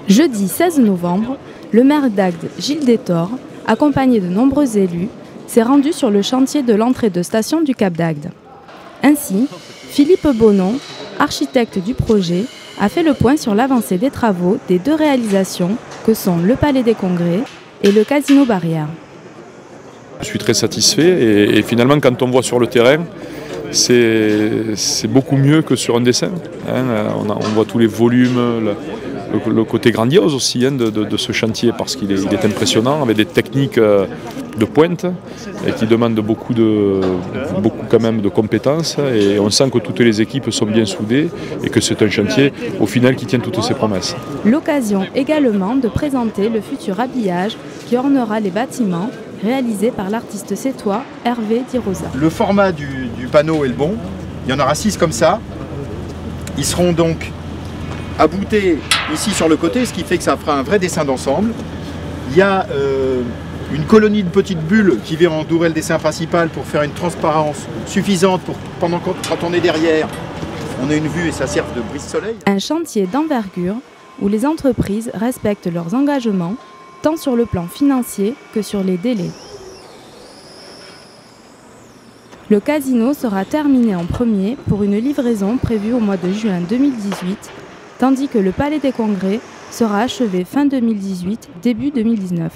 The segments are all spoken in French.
Jeudi 16 novembre, le maire d'Agde, Gilles Détor, accompagné de nombreux élus, s'est rendu sur le chantier de l'entrée de station du Cap d'Agde. Ainsi, Philippe Bonon, architecte du projet, a fait le point sur l'avancée des travaux des deux réalisations que sont le Palais des Congrès et le Casino Barrière. Je suis très satisfait et finalement quand on voit sur le terrain, c'est beaucoup mieux que sur un dessin. On voit tous les volumes, le côté grandiose aussi de ce chantier parce qu'il est impressionnant avec des techniques de pointe et qui demandent beaucoup quand même de compétences et on sent que toutes les équipes sont bien soudées et que c'est un chantier au final qui tient toutes ses promesses. L'occasion également de présenter le futur habillage qui ornera les bâtiments réalisé par l'artiste sétois Hervé Di Rosa. Le format du panneau est le bon, il y en aura 6 comme ça. Ils seront donc aboutés ici sur le côté, ce qui fait que ça fera un vrai dessin d'ensemble. Il y a une colonie de petites bulles qui vient entourer le dessin principal pour faire une transparence suffisante pour quand on est derrière, on a une vue et ça sert de brise-soleil. Un chantier d'envergure où les entreprises respectent leurs engagements tant sur le plan financier que sur les délais. Le casino sera terminé en premier pour une livraison prévue au mois de juin 2018, tandis que le Palais des Congrès sera achevé fin 2018, début 2019.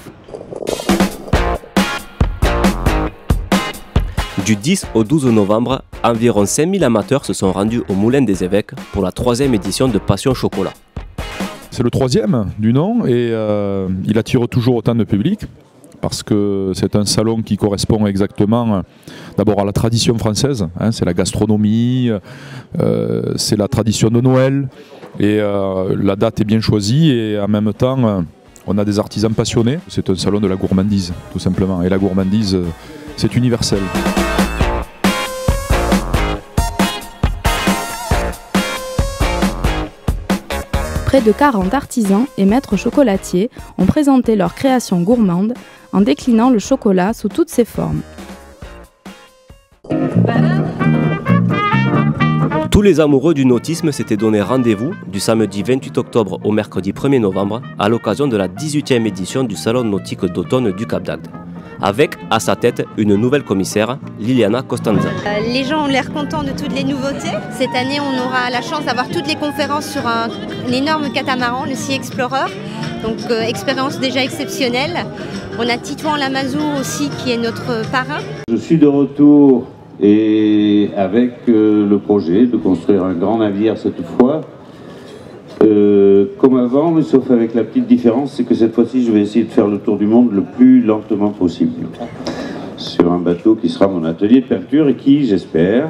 Du 10 au 12 novembre, environ 5000 amateurs se sont rendus au Moulin des Évêques pour la 3e édition de Passion Chocolat. C'est le 3e du nom et il attire toujours autant de public parce que c'est un salon qui correspond exactement d'abord à la tradition française, c'est la gastronomie, c'est la tradition de Noël et la date est bien choisie et en même temps on a des artisans passionnés. C'est un salon de la gourmandise tout simplement et la gourmandise c'est universel. Près de 40 artisans et maîtres chocolatiers ont présenté leur création gourmande en déclinant le chocolat sous toutes ses formes. Tous les amoureux du nautisme s'étaient donné rendez-vous du samedi 28 octobre au mercredi 1er novembre à l'occasion de la 18e édition du Salon nautique d'automne du Cap d'Agde. Avec à sa tête une nouvelle commissaire, Liliana Costanza. Les gens ont l'air contents de toutes les nouveautés. Cette année, on aura la chance d'avoir toutes les conférences sur un énorme catamaran, le Sea Explorer. Donc expérience déjà exceptionnelle. On a Titouan Lamazou aussi qui est notre parrain. Je suis de retour et avec le projet de construire un grand navire cette fois. Comme avant, mais sauf avec la petite différence, c'est que cette fois-ci, je vais essayer de faire le tour du monde le plus lentement possible. Sur un bateau qui sera mon atelier de peinture et qui, j'espère,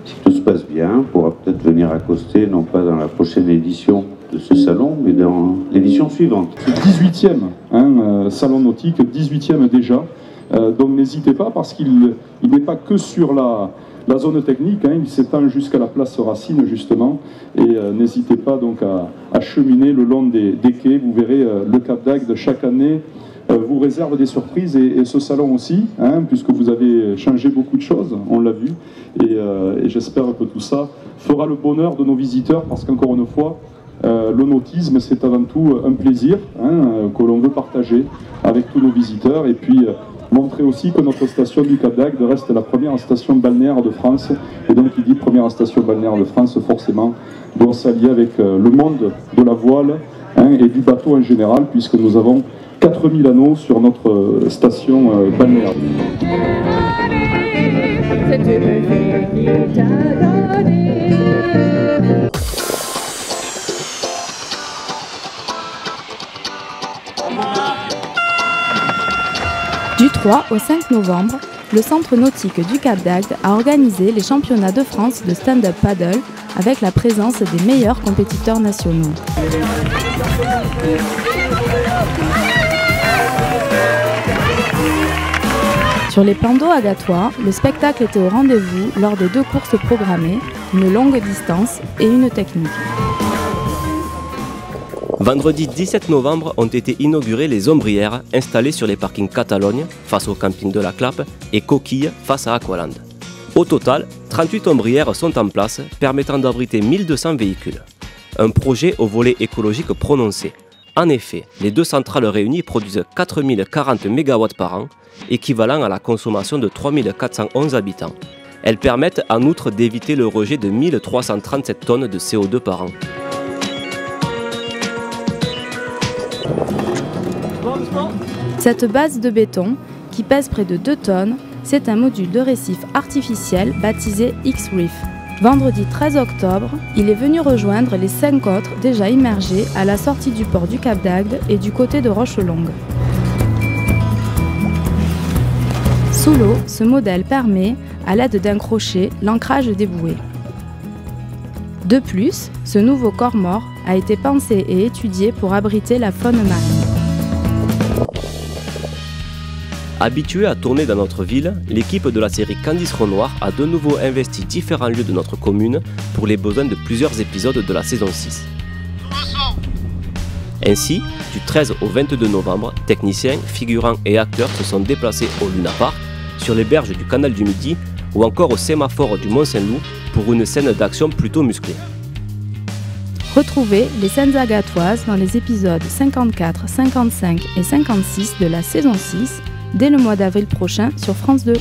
si tout se passe bien, pourra peut-être venir accoster, non pas dans la prochaine édition de ce salon, mais dans l'édition suivante. C'est le 18e salon nautique, 18e déjà. Donc n'hésitez pas parce qu'il n'est pas que sur la zone technique, il s'étend jusqu'à la place Racine justement et n'hésitez pas donc à cheminer le long des quais. Vous verrez le Cap d'Agde chaque année vous réserve des surprises et ce salon aussi, puisque vous avez changé beaucoup de choses, on l'a vu, et j'espère que tout ça fera le bonheur de nos visiteurs parce qu'encore une fois, le nautisme c'est avant tout un plaisir que l'on veut partager avec tous nos visiteurs et puis montrer aussi que notre station du Cap d'Agde reste la première station balnéaire de France. Et donc, qui dit première station balnéaire de France, forcément, doit s'allier avec le monde de la voile et du bateau en général, puisque nous avons 4000 anneaux sur notre station balnéaire. Du 3 au 5 novembre, le Centre nautique du Cap d'Agde a organisé les championnats de France de stand-up paddle avec la présence des meilleurs compétiteurs nationaux. Sur les plans d'eau agatois, le spectacle était au rendez-vous lors des 2 courses programmées, une longue distance et une technique. Vendredi 17 novembre ont été inaugurées les ombrières installées sur les parkings Catalogne, face au camping de la Clappe, et Coquille, face à Aqualand. Au total, 38 ombrières sont en place, permettant d'abriter 1200 véhicules. Un projet au volet écologique prononcé. En effet, les deux centrales réunies produisent 4040 MW par an, équivalent à la consommation de 3411 habitants. Elles permettent en outre d'éviter le rejet de 1337 tonnes de CO2 par an. Cette base de béton, qui pèse près de 2 tonnes, c'est un module de récif artificiel baptisé X-Reef. Vendredi 13 octobre, il est venu rejoindre les 5 autres déjà immergés à la sortie du port du Cap d'Agde et du côté de Rochelongue. Sous l'eau, ce modèle permet, à l'aide d'un crochet, l'ancrage des bouées. De plus, ce nouveau corps mort a été pensé et étudié pour abriter la faune marine. Habituée à tourner dans notre ville, l'équipe de la série Candice Renoir a de nouveau investi différents lieux de notre commune pour les besoins de plusieurs épisodes de la saison 6. Ainsi, du 13 au 22 novembre, techniciens, figurants et acteurs se sont déplacés au Luna Park, sur les berges du canal du Midi ou encore au sémaphore du Mont-Saint-Loup pour une scène d'action plutôt musclée. Retrouvez les scènes agatoises dans les épisodes 54, 55 et 56 de la saison 6 dès le mois d'avril prochain sur France 2.